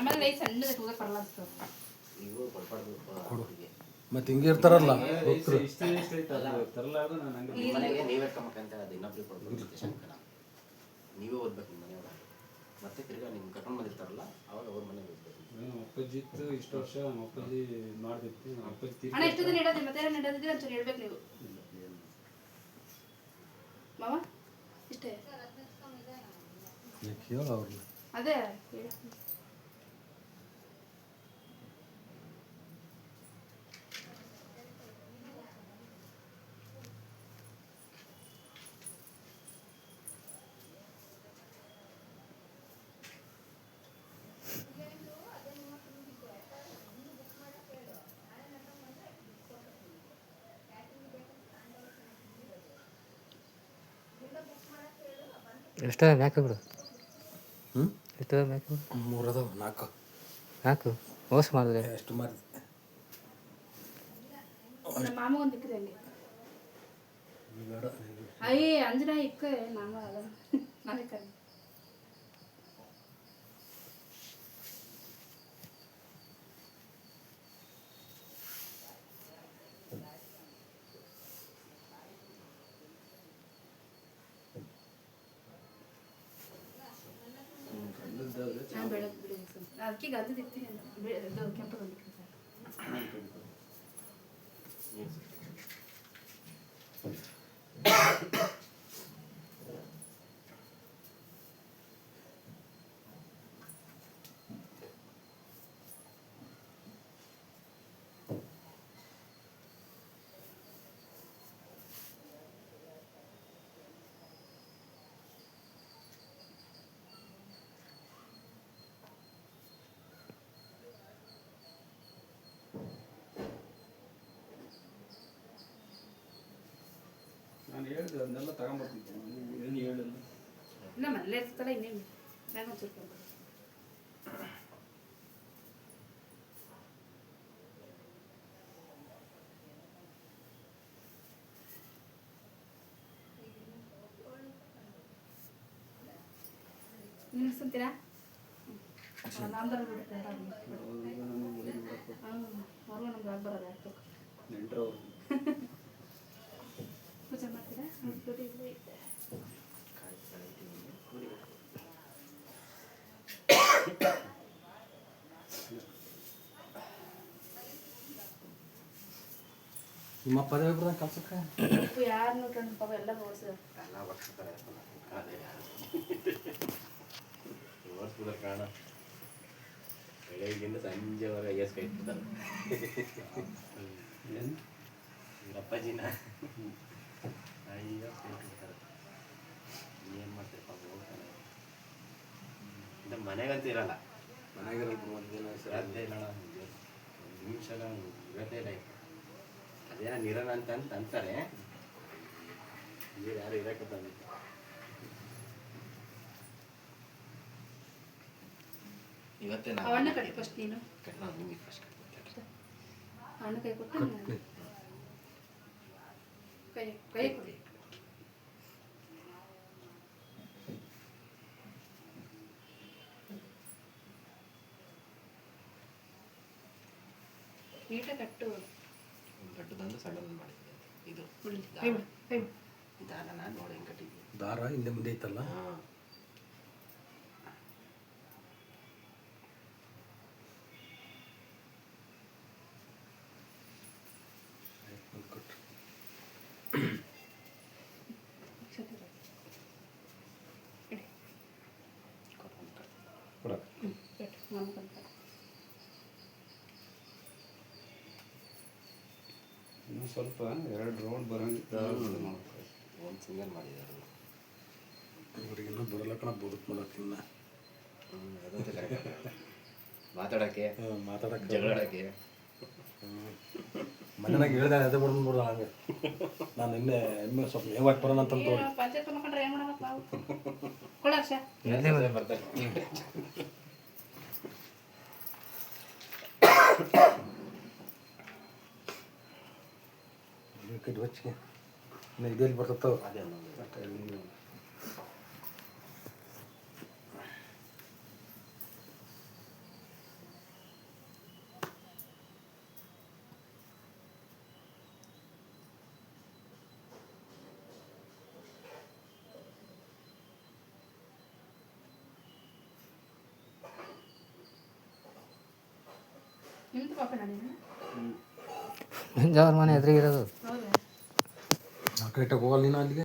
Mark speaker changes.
Speaker 1: ಆಮೇಲೆ ಈ ಸಣ್ಣ ಕೂದಲು ಬರಲ್ಲ ಅನ್ಸುತ್ತೆ.
Speaker 2: ಕೊಡು ಮತ್ತೆ ಹಿಂಗೆ ಇರ್ತಾರಲ್ಲ
Speaker 3: ನೀವೇ ಓದ್ಬೇಕು ನಿಮ್ಮ ಮನೆಯವ್ರ ಮತ್ತೆ ತಿರ್ಗಾ ನಿಮ್ಗೆ ಕರ್ಕೊಂಡು ಬಂದಿರ್ತಾರಲ್ಲ ಅವಾಗ ಅವ್ರ ಮನೆಗೆ ಹೋಗ್ಬೇಕು.
Speaker 4: ಅಪ್ಪಾಜಿ ಇತ್ತು ಇಷ್ಟು ವರ್ಷ ನಮ್ಮ ಅಪ್ಪಾಜಿ ಮಾಡ್ತಿತ್ತು. ಅಪ್ಪಾಜಿ
Speaker 1: ಅಣ್ಣ ಎಷ್ಟು ದಿನ ಇಡೋದು ಮತ್ತೆ ಇಡೋದಿದ್ರೆ ಒಂಚೂರು ಹೇಳ್ಬೇಕು ನೀವು ಮಾವ ಇಷ್ಟೇ
Speaker 2: ಕೇಳ ಅವ್ರನ್ನ
Speaker 1: ಅದೇ
Speaker 5: ಎಷ್ಟದ ಮ್ಯಾಕ ಬಿಡು ಎಷ್ಟದ ಮ್ಯಾಕ
Speaker 2: 3 ಅದಾವ
Speaker 5: 4 ಮೋಸ ಮಾಡಿದ್ರೆ
Speaker 2: ಎಷ್ಟು ಮಾಡಿದೆ
Speaker 1: ನಮ್ಮ ಮಾಮಗೊಂದು ಇಕ್ಕದೆ ಹಂಗೆ
Speaker 2: ಬೇಡ
Speaker 1: ಅಯ್ಯ ಅಂಜನಾ ಇಕ್ಕ ಮಾಮ ಅದ ನಾವೇ ಕರಿ ನಾನು ಬೆಳಗ್ಗೆ ಬಿಡಿ ಅದಕ್ಕೆ ಗದ್ದದಿತ್ತು ಕೆಂಪು ಬಂದಿತ್ತು
Speaker 4: ನಾನು ಹೇಳಿದೆ ಅದನ್ನೆಲ್ಲ ತಗೊಂಬರ್ತಿದ್ದೆ. ಏನು ಹೇಳಿಲ್ಲ.
Speaker 1: ಇಲ್ಲ ಮನೇಲೆ ಇರ್ತಲ್ಲ ಇನ್ನೇನು ನಾನು ಒಂಚೂರು ನಿಲ್ಲಿಸ್ತೀರಾ ನಾಂಬರ್ ಬಿಡುತ್ತೆ ಅವ್ರಿಗೂ ನಮ್ಗೆ ಆಗಿ ಬರೋದು ಯಾಕೆ
Speaker 4: ನೆಂಟ್ರವ್ರು
Speaker 1: ಪೂಜೆ ಮಾಡ್ತೀರಾ
Speaker 2: ನಿಮ್ಮ ಪದವಿ ಬರ್ದಂಗೆ ಕಲ್ಸಕ್ಕೆ
Speaker 1: ಯಾರು ನೋಡ್ಕೊಂಡು ಪಾಪ ಎಲ್ಲ ಓಡಿಸಿದ್ರು
Speaker 3: ಎಲ್ಲ ಬರ್ತಾರೆ ಓಡಿಸ್ಬಿಡ್ತಾರೆ ಕಾರಣ ಬೆಳಗ್ಗಿಂದ ಸಂಜೆವರೆಗೆ ಎಸ್ ಕೈ ಇಟ್ಟಿರ್ತಾರೆ
Speaker 4: ಏನು
Speaker 3: ಅಪ್ಪಾಜಿನ ಅಯ್ಯೋ ಕೈ ಇಟ್ಟಿರ್ತಾರೆ ಏನು ಮಾಡ್ತಾರೆ ಪಾಪ ಹೋಗ್ತಾನೆ ಇಂಥ ಮನೆಗಂತೂ ಇರಲ್ಲ
Speaker 2: ಮನೆಗಿರಲ್ಲ ಒಂದು ದಿನ
Speaker 3: ಶ್ರಾದ್ದ ಇರೋಣ ಒಂದು ನಿಮಿಷ ಇರೋದೇ ಇಲ್ಲ ಅದೇನೋ ನಿರೋಣ ಅಂತ ಅಂತಾರೆ ಯಾರು ಇರೋಕ್ಕೆ ಬಂದಿತ್ತು ಇವತ್ತೇ
Speaker 1: ಅವನ್ನ ಕಟ್ಟಿ ಫಸ್ಟ್ ನೀನು
Speaker 3: ನಿಮಗೆ ಫಸ್ಟ್
Speaker 1: ಅವನ್ನ ಕೈ ಕೊಟ್ಟು ಕೈ ಕೈ ಕೊಡಿ ನೀಟ ಕಟ್ಟು
Speaker 3: ದೊಡ್ಡದೊಂದು ಸಣ್ಣದೊಂದು ಮಾಡಿದ್ದೆ ಇದು ದಾರ ನಾನು ನೋಡಿ ಹೆಂಗೆ ಕಟ್ಟಿದ್ದೆ
Speaker 2: ದಾರ ಹಿಂದೆ ಮುಂದೆ ಐತಲ್ಲ
Speaker 3: ಹಾಂ
Speaker 4: ಇನ್ನೂ ಸ್ವಲ್ಪ 2 ರೌಂಡ್ ಬರೋಂಗಿತ್ತು
Speaker 3: ಒಂದು ಸಿಂಗಲ್ ಮಾಡಿದ್ದಾರೆ
Speaker 2: ಇವ್ರಿಗೆಲ್ಲ ಬರಲಕ್ಕಣ ಬೋದಕ್ಕೆ ಮಾಡಕ್ಕೆ ಇನ್ನ
Speaker 3: ಅದಂತೂ ಕರೆಕ್ಟ್ ಮಾತಾಡೋಕ್ಕೆ
Speaker 2: ಮಾತಾಡಕ್ಕೆ
Speaker 3: ಜಗಳಾಡೋಕ್ಕೆ
Speaker 2: ಮನೆಯಾಗ ಹೇಳ್ದೆ ಅದೇ ಬಿಡ್ದು ಹಂಗೆ ನಾನು ಇನ್ನೇ ಎಮ್ಮೆ ಸ್ವಲ್ಪ ಮೇವಾಗಿ ಬರೋಣ ಅಂತ
Speaker 1: ಪಂಚಾಯತ್ ಮಾಡ್ಕೊಂಡ್ರೆ ಏನು ಮಾಡೋದು ನಾವು ಕೊಡರ್ಷ
Speaker 3: ಬರ್ತಾರೆ
Speaker 2: ಕಟ್ಟಿ ಹೊಚ್ಚಿಗೆ ಇನ್ನು ಇದೆಲ್ಲಿ ಬರ್ತತ್ತವ
Speaker 3: ಅದೇ ಒಂದು
Speaker 5: ಮಂಜ ಅವ್ರ ಮನೆ ಎದುರಿಗಿರೋದು.
Speaker 1: ಹೌದಾ
Speaker 2: ಕರೆಕ್ಟಾಗಿ ಹೋಗಲ್ಲ ನೀನು ಅಲ್ಲಿಗೆ.